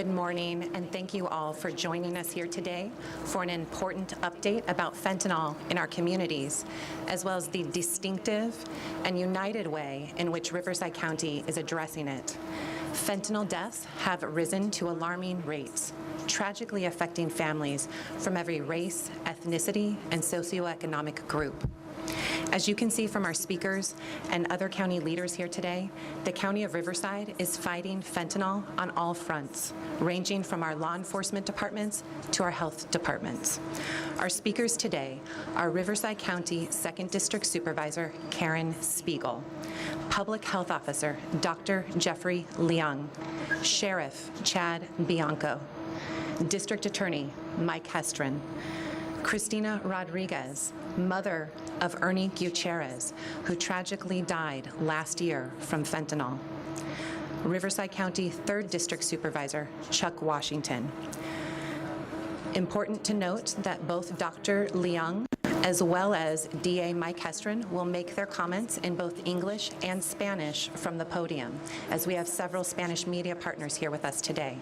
Good morning, and thank you all for joining us here today for an important update about fentanyl in our communities, as well as the distinctive and united way in which Riverside County is addressing it. Fentanyl deaths have risen to alarming rates, tragically affecting families from every race, ethnicity, and socioeconomic group. As you can see from our speakers and other county leaders here today, the County of Riverside is fighting fentanyl on all fronts, ranging from our law enforcement departments to our health departments. Our speakers today are Riverside County 2nd District Supervisor Karen Spiegel, Public Health Officer Dr. Jeffrey Leung, Sheriff Chad Bianco, District Attorney Mike Hestron, Christina Rodriguez, mother of Ernie Gutierrez, who tragically died last year from fentanyl. Riverside County 3rd District Supervisor Chuck Washington. Important to note that both Dr. Leung as well as DA Mike Hestron will make their comments in both English and Spanish from the podium, as we have several Spanish media partners here with us today.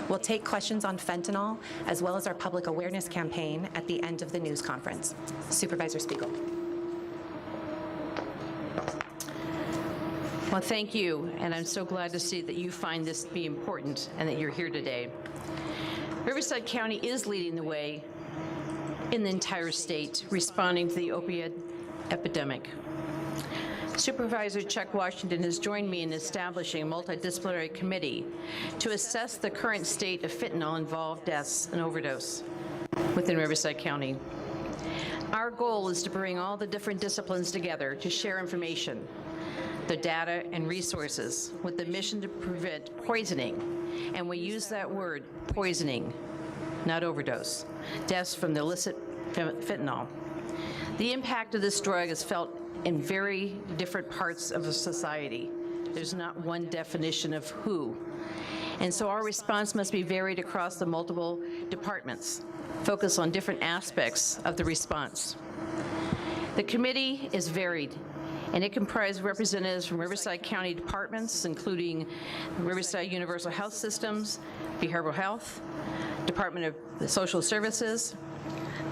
We'll take questions on fentanyl as well as our public awareness campaign at the end of the news conference. Supervisor Spiegel. Well, thank you, and I'm so glad to see that you find this to be important and that you're here today. Riverside County is leading the way in the entire state responding to the opioid epidemic. Supervisor Chuck Washington has joined me in establishing a multidisciplinary committee to assess the current state of fentanyl-involved deaths and overdose within Riverside County. Our goal is to bring all the different disciplines together to share information, the data and resources with the mission to prevent poisoning, and we use that word, poisoning, not overdose, deaths from the illicit fentanyl. The impact of this drug is felt in very different parts of the society. There's not one definition of who. And so our response must be varied across the multiple departments, focus on different aspects of the response. The committee is varied, and it comprises representatives from Riverside County departments, including Riverside Universal Health Systems, Behavioral Health, Department of Social Services,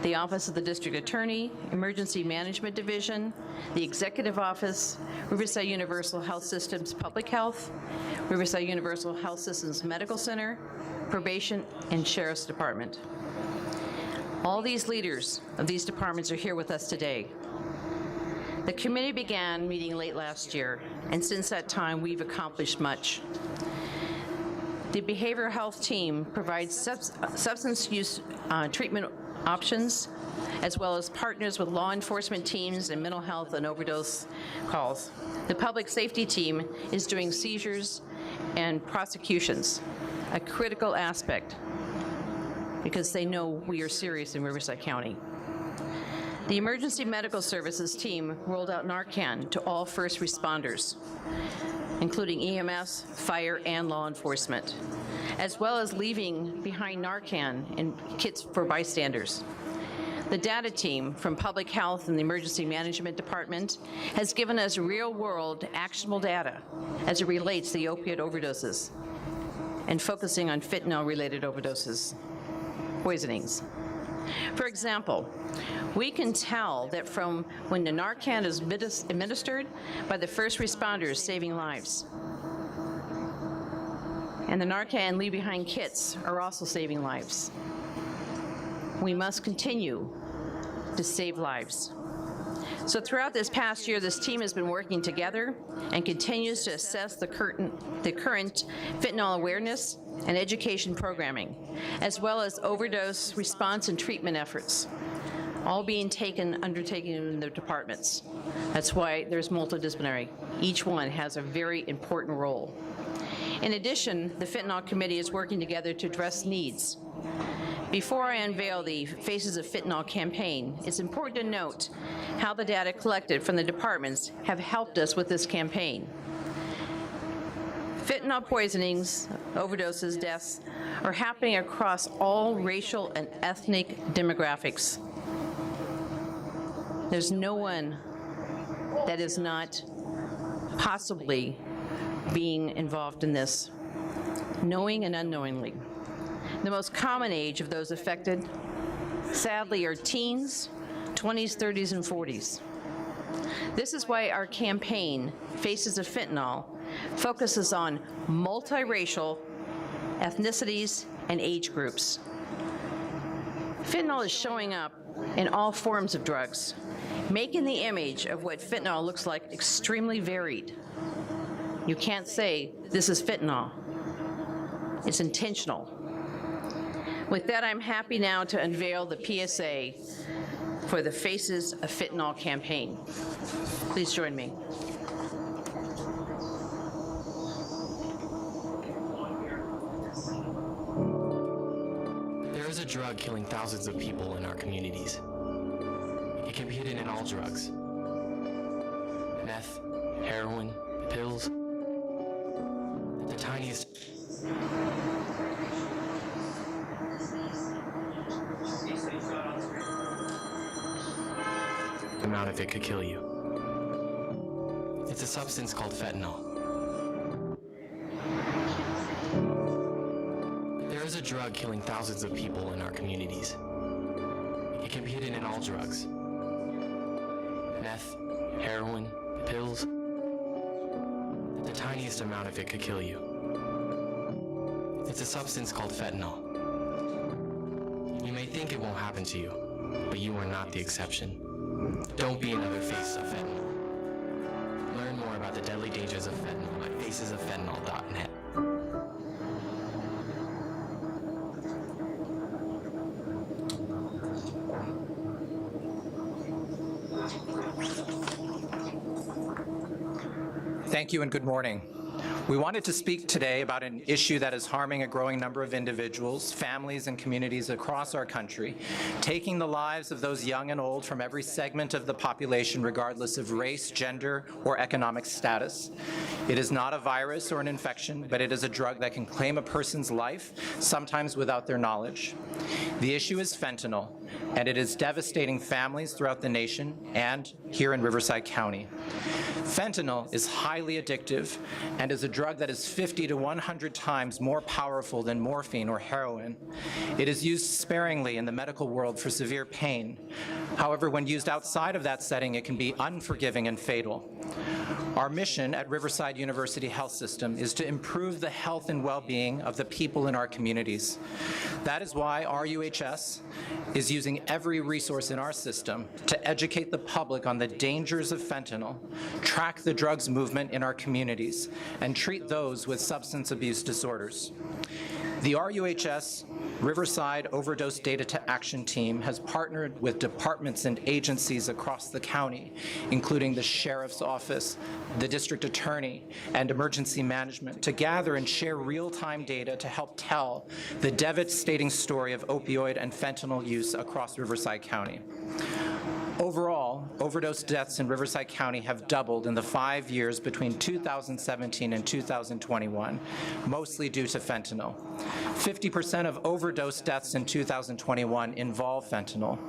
the Office of the District Attorney, Emergency Management Division, the Executive Office, Riverside Universal Health Systems Public Health, Riverside Universal Health Systems Medical Center, Probation, and Sheriff's Department. All these leaders of these departments are here with us today. The committee began meeting late last year, and since that time, we've accomplished much. The behavioral health team provides substance use treatment options, as well as partners with law enforcement teams and mental health and overdose calls. The public safety team is doing seizures and prosecutions, a critical aspect because they know we are serious in Riverside County. The emergency medical services team rolled out Narcan to all first responders, including EMS, fire, and law enforcement, as well as leaving behind Narcan and kits for bystanders. The data team from Public Health and the Emergency Management Department has given us real-world actionable data as it relates to the opioid overdoses and focusing on fentanyl-related overdoses, poisonings. For example, we can tell that from when the Narcan is administered by the first responders saving lives. And the Narcan leave behind kits are also saving lives. We must continue to save lives. So throughout this past year, this team has been working together and continues to assess the current fentanyl awareness and education programming, as well as overdose response and treatment efforts, all being undertaken in the departments. That's why there's multidisciplinary. Each one has a very important role. In addition, the Fentanyl Committee is working together to address needs. Before I unveil the Faces of Fentanyl campaign, it's important to note how the data collected from the departments have helped us with this campaign. Fentanyl poisonings, overdoses, deaths are happening across all racial and ethnic demographics. There's no one that is not possibly being involved in this. knowing and unknowingly. The most common age of those affected, sadly, are teens, 20s, 30s, and 40s. This is why our campaign, Faces of Fentanyl, focuses on multiracial ethnicities and age groups. Fentanyl is showing up in all forms of drugs, making the image of what fentanyl looks like extremely varied. You can't say, this is fentanyl. It's intentional. With that, I'm happy now to unveil the PSA for the Faces of Fentanyl campaign. Please join me. There is a drug killing thousands of people in our communities. It can be hidden in all drugs. Meth, heroin, pills. The tiniest amount of it could kill you. It's a substance called fentanyl. There is a drug killing thousands of people in our communities. It can be hidden in all drugs. Meth, heroin, pills. The tiniest amount of it could kill you. It's a substance called fentanyl. You may think it won't happen to you, but you are not the exception. Don't be another face of fentanyl. Learn more about the deadly dangers of fentanyl at facesoffentanyl.net. Thank you and good morning. We wanted to speak today about an issue that is harming a growing number of individuals, families, and communities across our country, taking the lives of those young and old from every segment of the population, regardless of race, gender, or economic status. It is not a virus or an infection, but it is a drug that can claim a person's life, sometimes without their knowledge. The issue is fentanyl, and it is devastating families throughout the nation and here in Riverside County. Fentanyl is highly addictive and is a drug that is 50 to 100 times more powerful than morphine or heroin. It is used sparingly in the medical world for severe pain. However, when used outside of that setting, it can be unforgiving and fatal. Our mission at Riverside University Health System is to improve the health and well-being of the people in our communities. That is why RUHS is using every resource in our system to educate the public on the dangers of fentanyl, track the drugs movement in our communities, and treat those with substance abuse disorders. The RUHS Riverside Overdose Data to Action Team has partnered with departments and agencies across the county, including the Sheriff's Office, the District Attorney, and Emergency Management, to gather and share real-time data to help tell the devastating story of opioid and fentanyl use across Riverside County. Overall, overdose deaths in Riverside County have doubled in the 5 years between 2017 and 2021, mostly due to fentanyl. 50% of overdose deaths in 2021 involve fentanyl.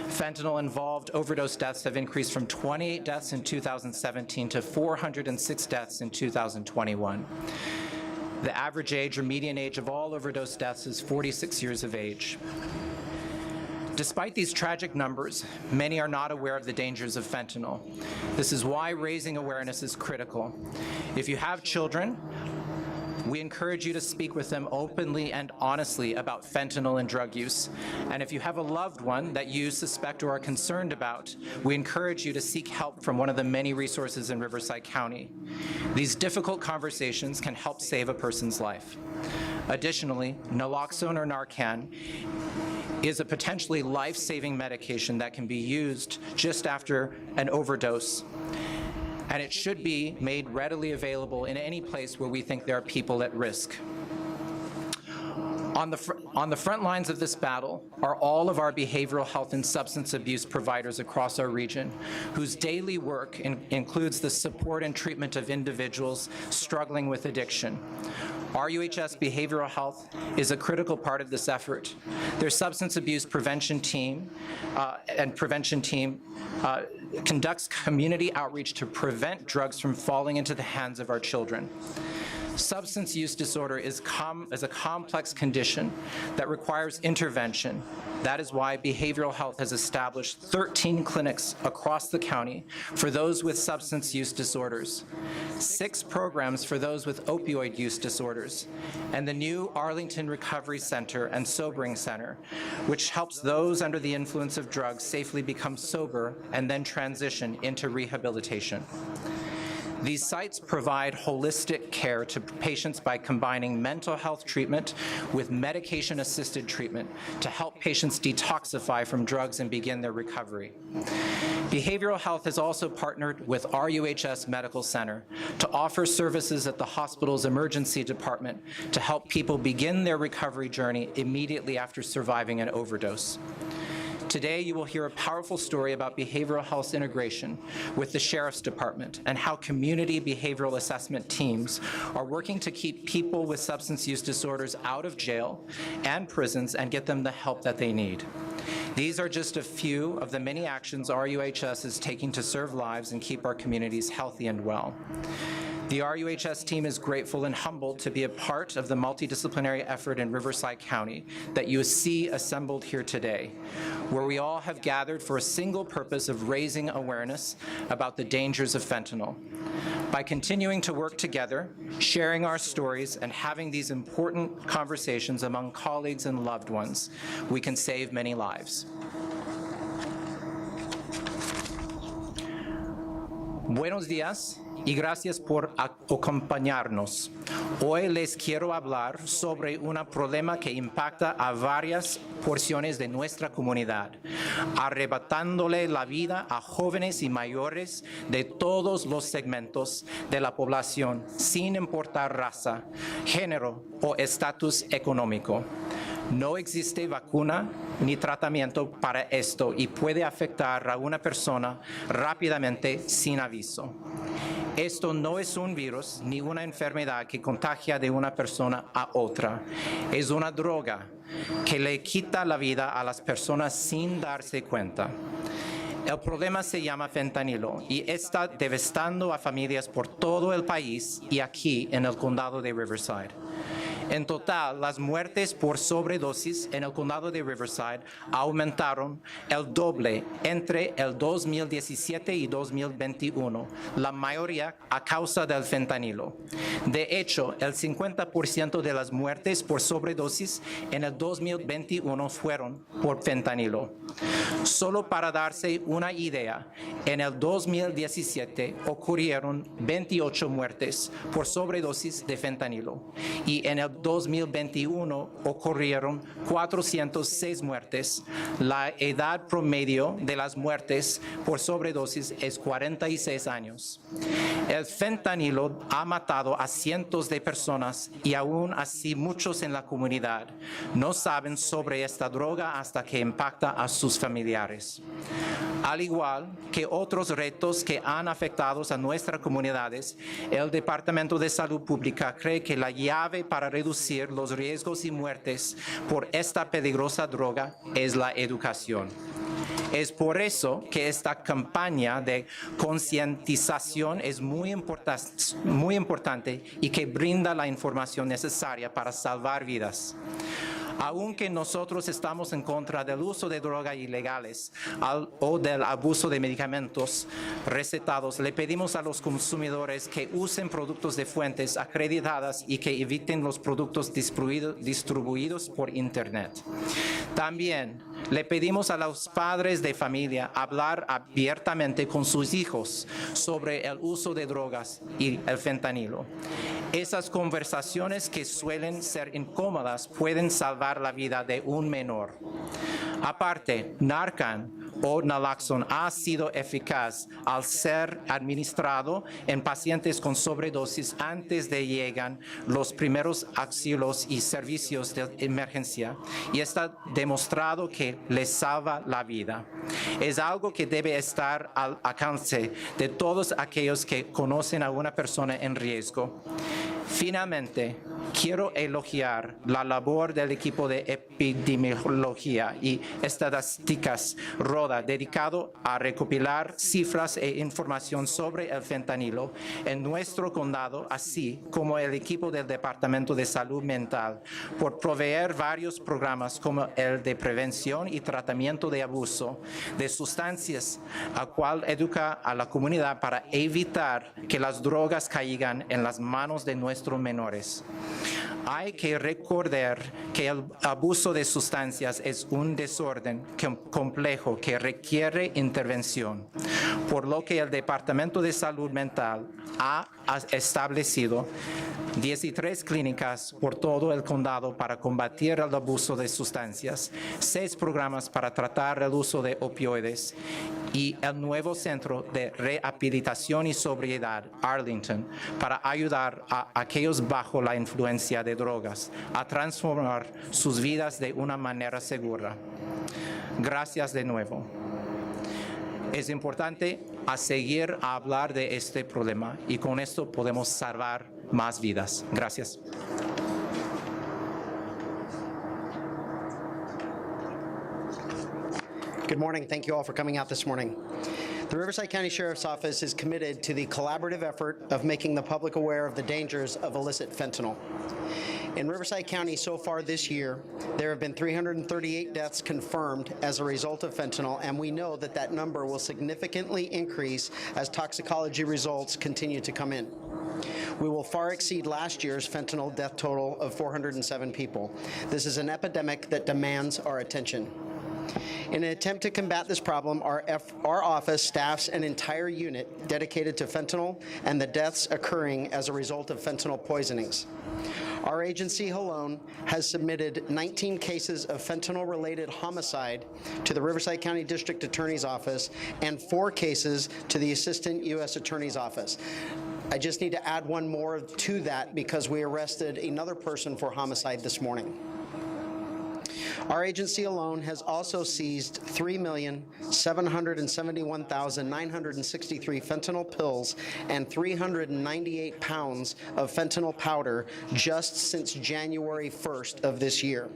Fentanyl-involved overdose deaths have increased from 28 deaths in 2017 to 406 deaths in 2021. The average age or median age of all overdose deaths is 46 years of age. Despite these tragic numbers, many are not aware of the dangers of fentanyl. This is why raising awareness is critical. If you have children, we encourage you to speak with them openly and honestly about fentanyl and drug use. And if you have a loved one that you suspect or are concerned about, we encourage you to seek help from one of the many resources in Riverside County. These difficult conversations can help save a person's life. Additionally, Naloxone or Narcan is a potentially life-saving medication that can be used just after an overdose, and it should be made readily available in any place where we think there are people at risk. On the front lines of this battle are all of our behavioral health and substance abuse providers across our region, whose daily work includes the support and treatment of individuals struggling with addiction. RUHS Behavioral Health is a critical part of this effort. Their substance abuse prevention team conducts community outreach to prevent drugs from falling into the hands of our children. Substance use disorder is a complex condition that requires intervention. That is why behavioral health has established 13 clinics across the county for those with substance use disorders, 6 programs for those with opioid use disorders, and the new Arlington Recovery Center and Sobering Center, which helps those under the influence of drugs safely become sober and then transition into rehabilitation. These sites provide holistic care to patients by combining mental health treatment with medication-assisted treatment to help patients detoxify from drugs and begin their recovery. Behavioral health has also partnered with RUHS Medical Center to offer services at the hospital's emergency department to help people begin their recovery journey immediately after surviving an overdose. Today, you will hear a powerful story about behavioral health integration with the Sheriff's Department and how community behavioral assessment teams are working to keep people with substance use disorders out of jail and prisons and get them the help that they need. These are just a few of the many actions RUHS is taking to serve lives and keep our communities healthy and well. The RUHS team is grateful and humbled to be a part of the multidisciplinary effort in Riverside County that you see assembled here today, where we all have gathered for a single purpose of raising awareness about the dangers of fentanyl. By continuing to work together, sharing our stories, and having these important conversations among colleagues and loved ones, we can save many lives. Buenos días y gracias por acompañarnos. Hoy les quiero hablar sobre un problema que impacta a varias porciones de nuestra comunidad, arrebatándole la vida a jóvenes y mayores de todos los segmentos de la población, sin importar raza, género o estatus económico. No existe vacuna ni tratamiento para esto y puede afectar a una persona rápidamente sin aviso. Esto no es un virus ni una enfermedad que contagia de una persona a otra. Es una droga que le quita la vida a las personas sin darse cuenta. El problema se llama fentanilo y está devastando a familias por todo el país y aquí en el condado de Riverside. En total, las muertes por sobredosis en el condado de Riverside aumentaron el doble entre el 2017 y 2021, la mayoría a causa del fentanilo. De hecho, el 50% de las muertes por sobredosis en el 2021 fueron por fentanilo. Solo para darse una idea, en el 2017 ocurrieron 28 muertes por sobredosis de fentanilo y en el 2021 ocurrieron 406 muertes. La edad promedio de las muertes por sobredosis es 46 años. El fentanilo ha matado a cientos de personas y aún así muchos en la comunidad no saben sobre esta droga hasta que impacta a sus familiares. Al igual que otros retos que han afectado a nuestras comunidades, el Departamento de Salud Pública cree que la llave para reducir los riesgos y muertes por esta peligrosa droga es la educación. Es por eso que esta campaña de concientización es muy importante y que brinda la información necesaria para salvar vidas. Aunque nosotros estamos en contra del uso de drogas ilegales o del abuso de medicamentos recetados, le pedimos a los consumidores que usen productos de fuentes acreditadas y que eviten los productos distribuidos por Internet. También le pedimos a los padres de familia hablar abiertamente con sus hijos sobre el uso de drogas y el fentanilo. Esas conversaciones que suelen ser incómodas pueden salvar la vida de un menor. Aparte, Narcan o Naloxone ha sido eficaz al ser administrado en pacientes con sobredosis antes de llegar los primeros auxilios y servicios de emergencia y está demostrado que les salva la vida. Es algo que debe estar al alcance de todos aquellos que conocen a una persona en riesgo. Finalmente, quiero elogiar la labor del equipo de epidemiología y estadísticas RODA dedicado a recopilar cifras e información sobre el fentanilo en nuestro condado, así como el equipo del Departamento de Salud Mental por proveer varios programas como el de prevención y tratamiento de abuso de sustancias, a cual educa a la comunidad para evitar que las drogas caigan en las manos de nuestros menores. Hay que recordar que el abuso de sustancias es un desorden complejo que requiere intervención, por lo que el Departamento de Salud Mental ha establecido 13 clínicas por todo el condado para combatir el abuso de sustancias, 6 programas para tratar el uso de opioides y el nuevo Centro de Rehabilitación y Sobriedad, Arlington, para ayudar a aquellos bajo la influencia de drogas a transformar sus vidas de una manera segura. Gracias de nuevo. Es importante seguir a hablar de este problema y con esto podemos salvar más vidas. Gracias. Good morning. Thank you all for coming out this morning. The Riverside County Sheriff's Office is committed to the collaborative effort of making the public aware of the dangers of illicit fentanyl. In Riverside County so far this year, there have been 338 deaths confirmed as a result of fentanyl, and we know that that number will significantly increase as toxicology results continue to come in. We will far exceed last year's fentanyl death total of 407 people. This is an epidemic that demands our attention. In an attempt to combat this problem, our office staffs an entire unit dedicated to fentanyl and the deaths occurring as a result of fentanyl poisonings. Our agency alone has submitted 19 cases of fentanyl-related homicide to the Riverside County District Attorney's Office and 4 cases to the Assistant U.S. Attorney's Office. I just need to add one more to that because we arrested another person for homicide this morning. Our agency alone has also seized 3,771,963 fentanyl pills and 398 pounds of fentanyl powder just since January 1st of this year.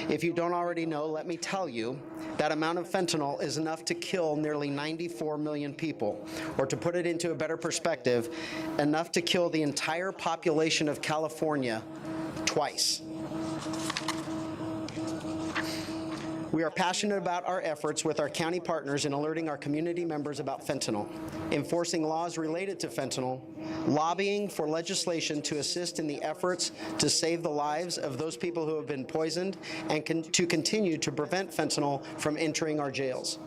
If you don't already know, let me tell you, that amount of fentanyl is enough to kill nearly 94 million people, or to put it into a better perspective, enough to kill the entire population of California twice. We are passionate about our efforts with our county partners in alerting our community members about fentanyl, enforcing laws related to fentanyl, lobbying for legislation to assist in the efforts to save the lives of those people who have been poisoned, and to continue to prevent fentanyl from entering our jails.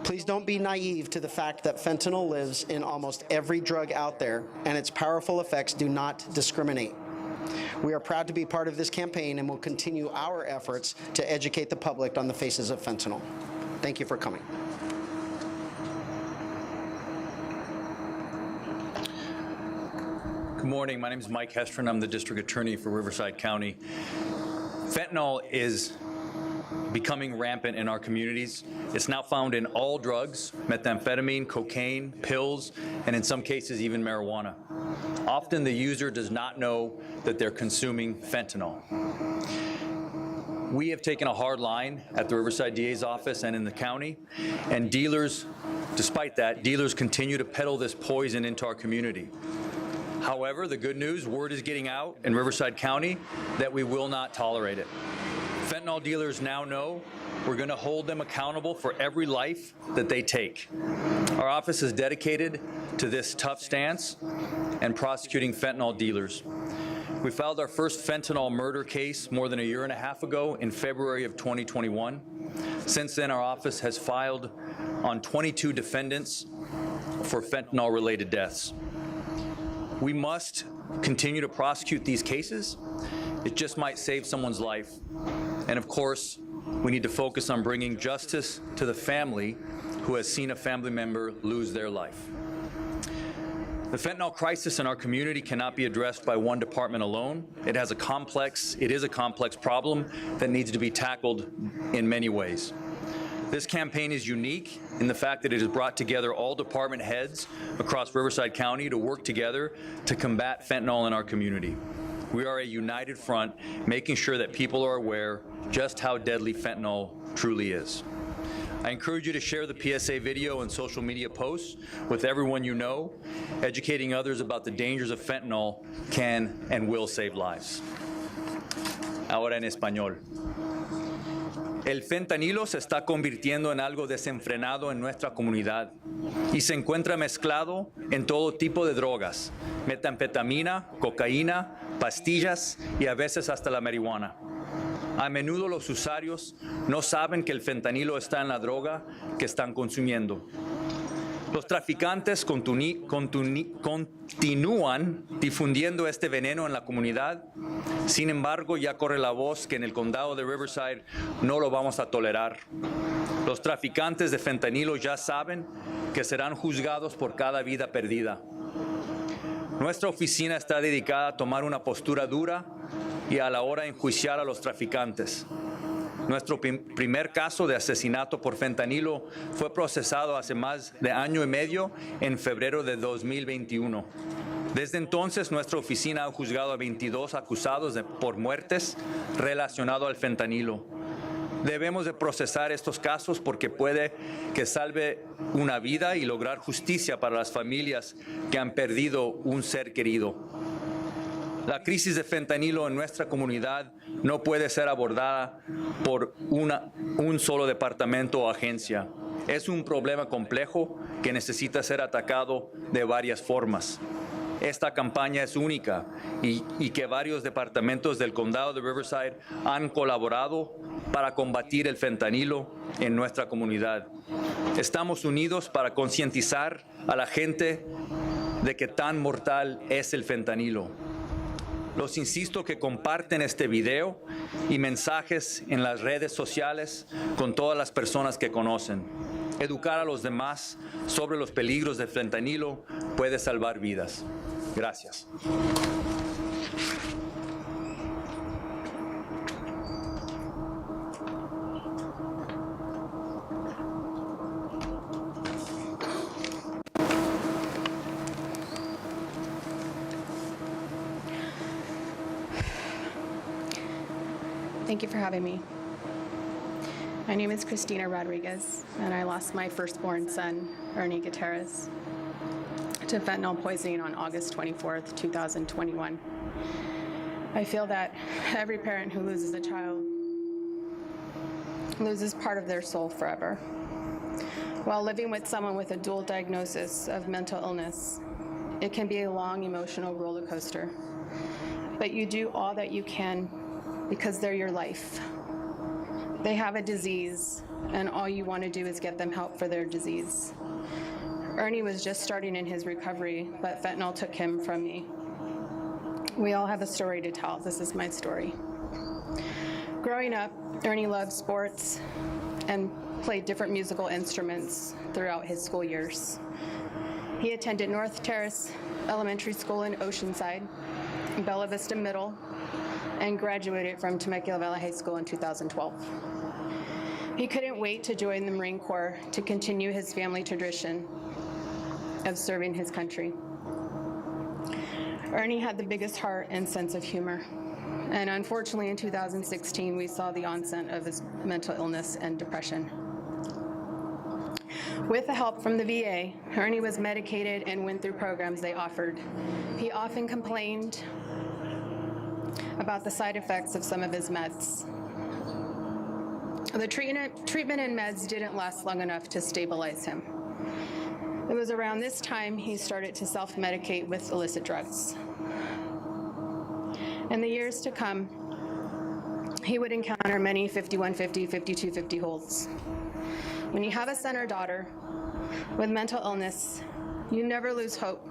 Please don't be naive to the fact that fentanyl lives in almost every drug out there, and its powerful effects do not discriminate. We are proud to be part of this campaign and will continue our efforts to educate the public on the faces of fentanyl. Thank you for coming. Good morning. My name is Mike Hestron. I'm the District Attorney for Riverside County. Fentanyl is becoming rampant in our communities. It's now found in all drugs: methamphetamine, cocaine, pills, and in some cases even marijuana. Often the user does not know that they're consuming fentanyl. We have taken a hard line at the Riverside DA's office and in the county, and dealers, despite that, dealers continue to peddle this poison into our community. However, the good news, word is getting out in Riverside County that we will not tolerate it. Fentanyl dealers now know we're going to hold them accountable for every life that they take. Our office is dedicated to this tough stance and prosecuting fentanyl dealers. We filed our first fentanyl murder case more than a year and a half ago in February of 2021. Since then, our office has filed on 22 defendants for fentanyl-related deaths. We must continue to prosecute these cases. It just might save someone's life. And of course, we need to focus on bringing justice to the family who has seen a family member lose their life. The fentanyl crisis in our community cannot be addressed by one department alone. It is a complex problem that needs to be tackled in many ways. This campaign is unique in the fact that it has brought together all department heads across Riverside County to work together to combat fentanyl in our community. We are a united front, making sure that people are aware just how deadly fentanyl truly is. I encourage you to share the PSA video and social media posts with everyone you know. Educating others about the dangers of fentanyl can and will save lives. Ahora en español. El fentanilo se está convirtiendo en algo desenfrenado en nuestra comunidad y se encuentra mezclado en todo tipo de drogas, metanfetamina, cocaína, pastillas y a veces hasta la marihuana. A menudo los usuarios no saben que el fentanilo está en la droga que están consumiendo. Los traficantes continúan difundiendo este veneno en la comunidad. Sin embargo, ya corre la voz que en el condado de Riverside no lo vamos a tolerar. Los traficantes de fentanilo ya saben que serán juzgados por cada vida perdida. Nuestra oficina está dedicada a tomar una postura dura y a la hora de enjuiciar a los traficantes. Nuestro primer caso de asesinato por fentanilo fue procesado hace más de año y medio, en febrero de 2021. Desde entonces, nuestra oficina ha juzgado a 22 acusados por muertes relacionadas al fentanilo. Debemos de procesar estos casos porque puede que salve una vida y lograr justicia para las familias que han perdido un ser querido. La crisis de fentanilo en nuestra comunidad no puede ser abordada por un solo departamento o agencia. Es un problema complejo que necesita ser atacado de varias formas. Esta campaña es única y que varios departamentos del condado de Riverside han colaborado para combatir el fentanilo en nuestra comunidad. Estamos unidos para concientizar a la gente de que tan mortal es el fentanilo. Los insisto que comparten este video y mensajes en las redes sociales con todas las personas que conocen. Educar a los demás sobre los peligros del fentanilo puede salvar vidas. Gracias. Thank you for having me. My name is Christina Rodriguez, and I lost my firstborn son, Ernie Gutierrez, to fentanyl poisoning on August 24th, 2021. I feel that every parent who loses a child loses part of their soul forever. While living with someone with a dual diagnosis of mental illness, it can be a long emotional roller coaster. But you do all that you can because they're your life. They have a disease, and all you want to do is get them help for their disease. Ernie was just starting in his recovery, but fentanyl took him from me. We all have a story to tell. This is my story. Growing up, Ernie loved sports and played different musical instruments throughout his school years. He attended North Terrace Elementary School in Oceanside, Bella Vista Middle, and graduated from Temecula Valley High School in 2012. He couldn't wait to join the Marine Corps to continue his family tradition of serving his country. Ernie had the biggest heart and sense of humor, and unfortunately in 2016 we saw the onset of his mental illness and depression. With the help from the VA, Ernie was medicated and went through programs they offered. He often complained about the side effects of some of his meds. The treatment and meds didn't last long enough to stabilize him. It was around this time he started to self-medicate with illicit drugs. In the years to come, he would encounter many 5150, 5250 holds. When you have a son or daughter with mental illness, you never lose hope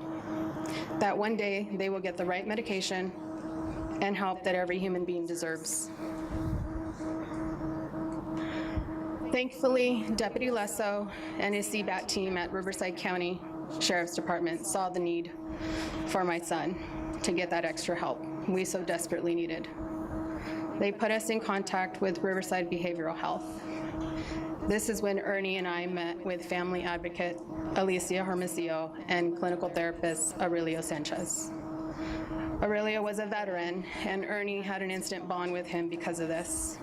that one day they will get the right medication and help that every human being deserves. Thankfully, Deputy Lesso and his CBAT team at Riverside County Sheriff's Department saw the need for my son to get that extra help we so desperately needed. They put us in contact with Riverside Behavioral Health. this is when Ernie and I met with family advocate Alicia Hermosillo and clinical therapist Aurelio Sanchez. Aurelio was a veteran, and Ernie had an instant bond with him because of this.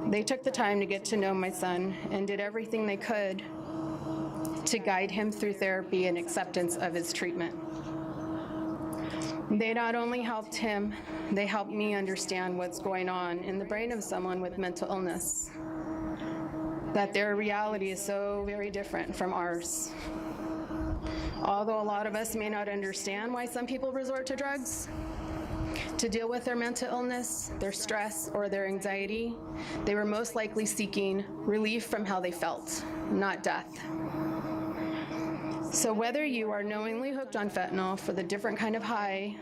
They took the time to get to know my son and did everything they could to guide him through therapy and acceptance of his treatment. They not only helped him, they helped me understand what's going on in the brain of someone with mental illness, that their reality is so very different from ours. Although a lot of us may not understand why some people resort to drugs to deal with their mental illness, their stress, or their anxiety, they were most likely seeking relief from how they felt, not death. So whether you are knowingly hooked on fentanyl for the different kind of high,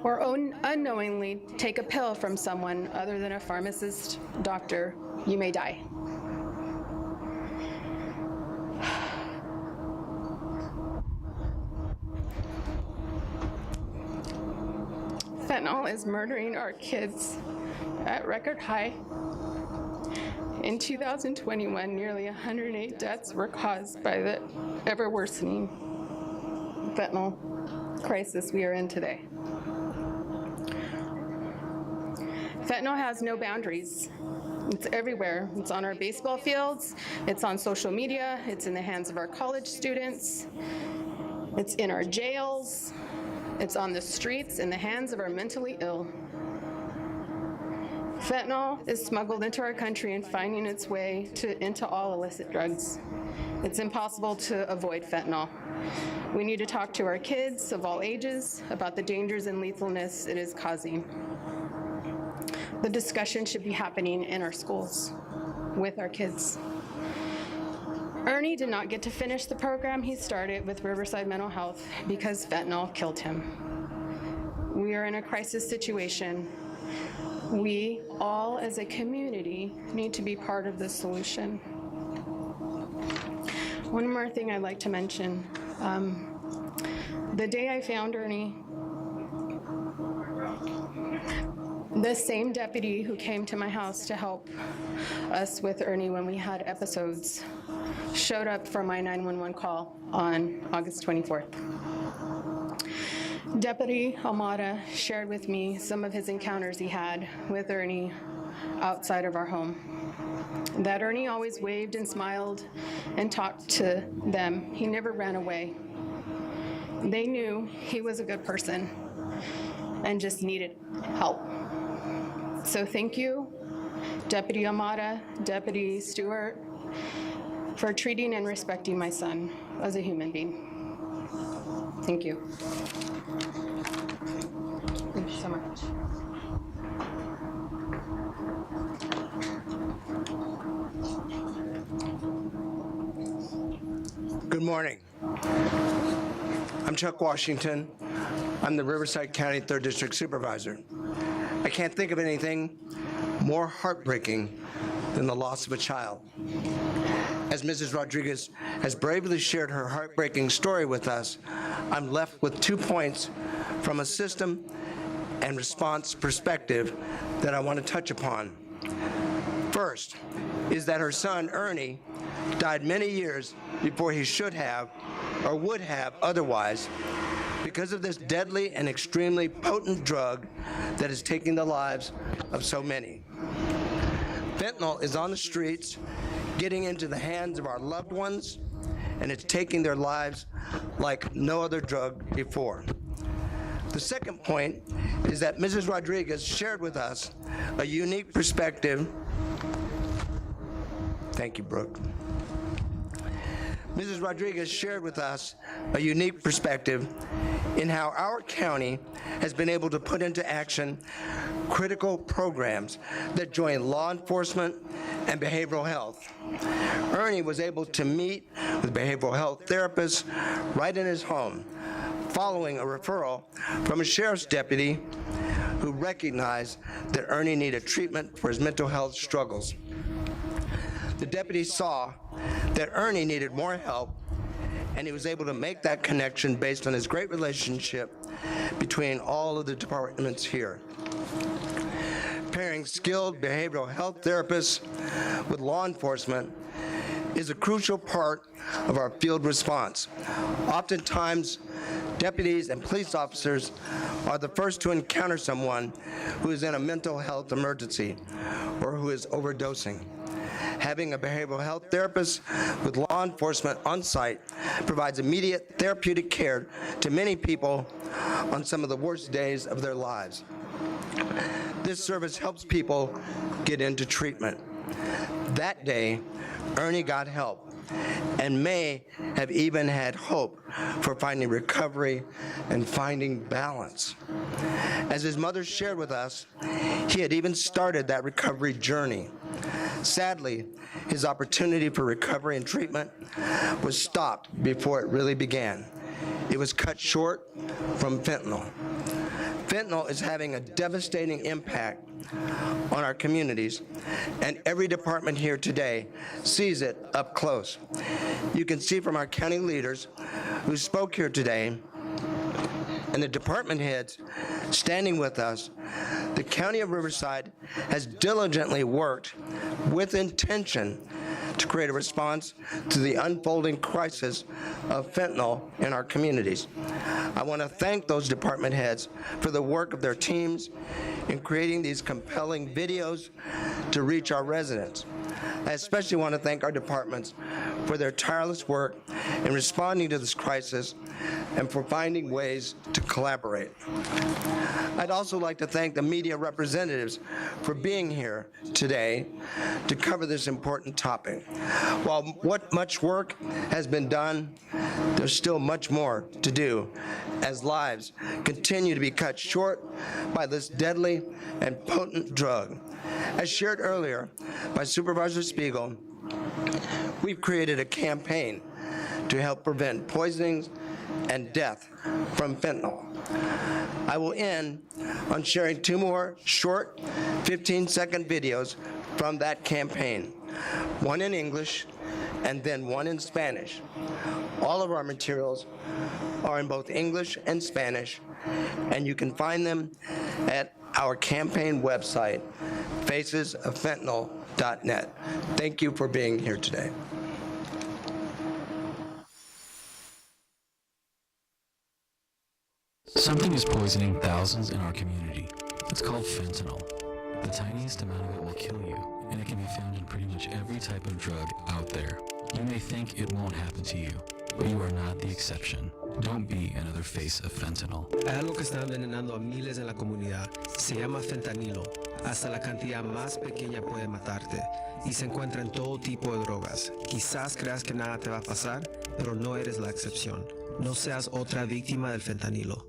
or unknowingly take a pill from someone other than a pharmacist, doctor, you may die. Fentanyl is murdering our kids at record high. In 2021, nearly 108 deaths were caused by the ever-worsening fentanyl crisis we are in today. Fentanyl has no boundaries. It's everywhere. It's on our baseball fields, it's on social media, it's in the hands of our college students, it's in our jails, it's on the streets, in the hands of our mentally ill. Fentanyl is smuggled into our country and finding its way into all illicit drugs. It's impossible to avoid fentanyl. We need to talk to our kids of all ages about the dangers and lethalness it is causing. The discussion should be happening in our schools with our kids. Ernie did not get to finish the program he started with Riverside Mental Health because fentanyl killed him. We are in a crisis situation. We all as a community need to be part of the solution. One more thing I'd like to mention. The day I found Ernie, the same deputy who came to my house to help us with Ernie when we had episodes showed up for my 911 call on August 24th. Deputy Almada shared with me some of his encounters he had with Ernie outside of our home. That Ernie always waved and smiled and talked to them. He never ran away. They knew he was a good person and just needed help. So thank you, Deputy Almada, Deputy Stewart, for treating and respecting my son as a human being. Thank you. Thank you so much. Good morning. I'm Chuck Washington. I'm the Riverside County 3rd District Supervisor. I can't think of anything more heartbreaking than the loss of a child. As Mrs. Rodriguez has bravely shared her heartbreaking story with us, I'm left with 2 points from a system and response perspective that I want to touch upon. First is that her son, Ernie, died many years before he should have or would have otherwise because of this deadly and extremely potent drug that is taking the lives of so many. Fentanyl is on the streets, getting into the hands of our loved ones, and it's taking their lives like no other drug before. The second point is that Mrs. Rodriguez shared with us a unique perspective. Thank you, Brooke. Mrs. Rodriguez shared with us a unique perspective in how our county has been able to put into action critical programs that join law enforcement and behavioral health. Ernie was able to meet with behavioral health therapists right in his home, following a referral from a sheriff's deputy who recognized that Ernie needed treatment for his mental health struggles. The deputy saw that Ernie needed more help, and he was able to make that connection based on his great relationship between all of the departments here. Pairing skilled behavioral health therapists with law enforcement is a crucial part of our field response. Oftentimes, deputies and police officers are the first to encounter someone who is in a mental health emergency or who is overdosing. Having a behavioral health therapist with law enforcement on site provides immediate therapeutic care to many people on some of the worst days of their lives. This service helps people get into treatment. That day, Ernie got help and may have even had hope for finding recovery and finding balance. As his mother shared with us, he had even started that recovery journey. Sadly, his opportunity for recovery and treatment was stopped before it really began. It was cut short from fentanyl. Fentanyl is having a devastating impact on our communities, and every department here today sees it up close. You can see from our county leaders who spoke here today and the department heads standing with us, the County of Riverside has diligently worked with intention to create a response to the unfolding crisis of fentanyl in our communities. I want to thank those department heads for the work of their teams in creating these compelling videos to reach our residents. I especially want to thank our departments for their tireless work in responding to this crisis and for finding ways to collaborate. I'd also like to thank the media representatives for being here today to cover this important topic. While much work has been done, there's still much more to do as lives continue to be cut short by this deadly and potent drug. As shared earlier by Supervisor Spiegel, we've created a campaign to help prevent poisonings and death from fentanyl. I will end on sharing two more short 15-second videos from that campaign, one in English and then one in Spanish. All of our materials are in both English and Spanish, and you can find them at our campaign website, facesoffentanyl.net. Thank you for being here today. Something is poisoning thousands in our community. It's called fentanyl. The tiniest amount of it will kill you, and it can be found in pretty much every type of drug out there. You may think it won't happen to you, but you are not the exception. Don't be another face of fentanyl. Hay algo que está envenenando a miles en la comunidad. Se llama fentanilo. Hasta la cantidad más pequeña puede matarte. Y se encuentra en todo tipo de drogas. Quizás creas que nada te va a pasar, pero no eres la excepción. No seas otra víctima del fentanilo.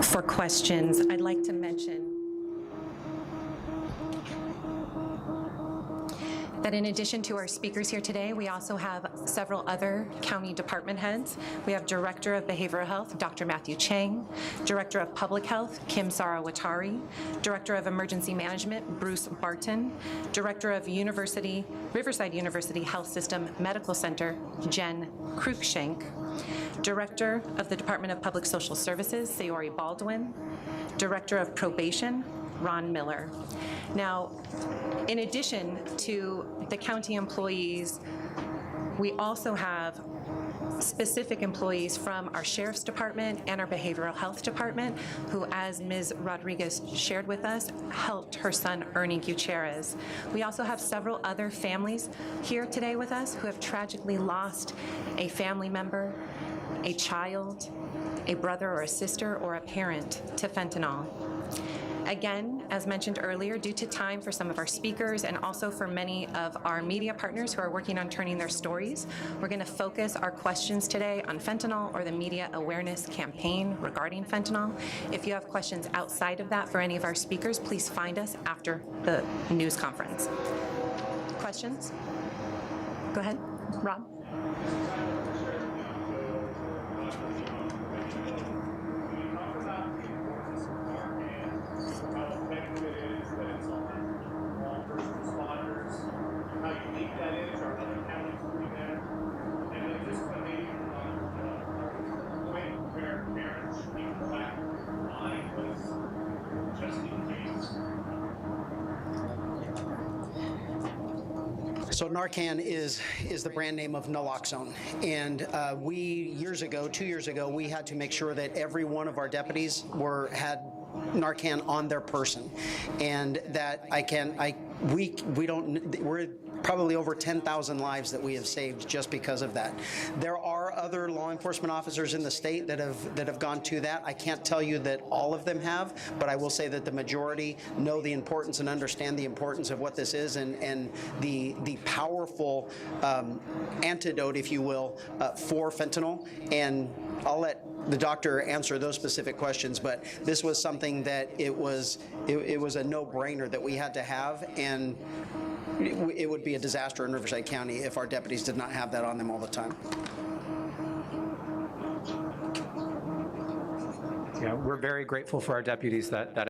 For questions, I'd like to mention that in addition to our speakers here today, we also have several other county department heads. We have Director of Behavioral Health, Dr. Matthew Chang, Director of Public Health, Kim Sarawatari, Director of Emergency Management, Bruce Barton, Director of Riverside University Health System Medical Center, Jen Cruikshank, Director of the Department of Public Social Services, Sayori Baldwin, Director of Probation, Ron Miller. Now, in addition to the county employees, we also have specific employees from our Sheriff's Department and our Behavioral Health Department who, as Ms. Rodriguez shared with us, helped her son Ernie Gutierrez. We also have several other families here today with us who have tragically lost a family member, a child, a brother or a sister, or a parent to fentanyl. Again, as mentioned earlier, due to time for some of our speakers and also for many of our media partners who are working on turning their stories, we're going to focus our questions today on fentanyl or the media awareness campaign regarding fentanyl. If you have questions outside of that for any of our speakers, please find us after the news conference. Questions? Go ahead, Rob. So Narcan is the brand name of Naloxone, and we 2 years ago, we had to make sure that every one of our deputies had Narcan on their person, and that we're probably over 10,000 lives that we have saved just because of that. There are other law enforcement officers in the state that have gone to that. I can't tell you that all of them have, but I will say that the majority know the importance and understand the importance of what this is, and the powerful antidote, if you will, for fentanyl. And I'll let the doctor answer those specific questions, but this was something that it was a no-brainer that we had to have, and it would be a disaster in Riverside County if our deputies did not have that on them all the time. Yeah, we're very grateful for our deputies that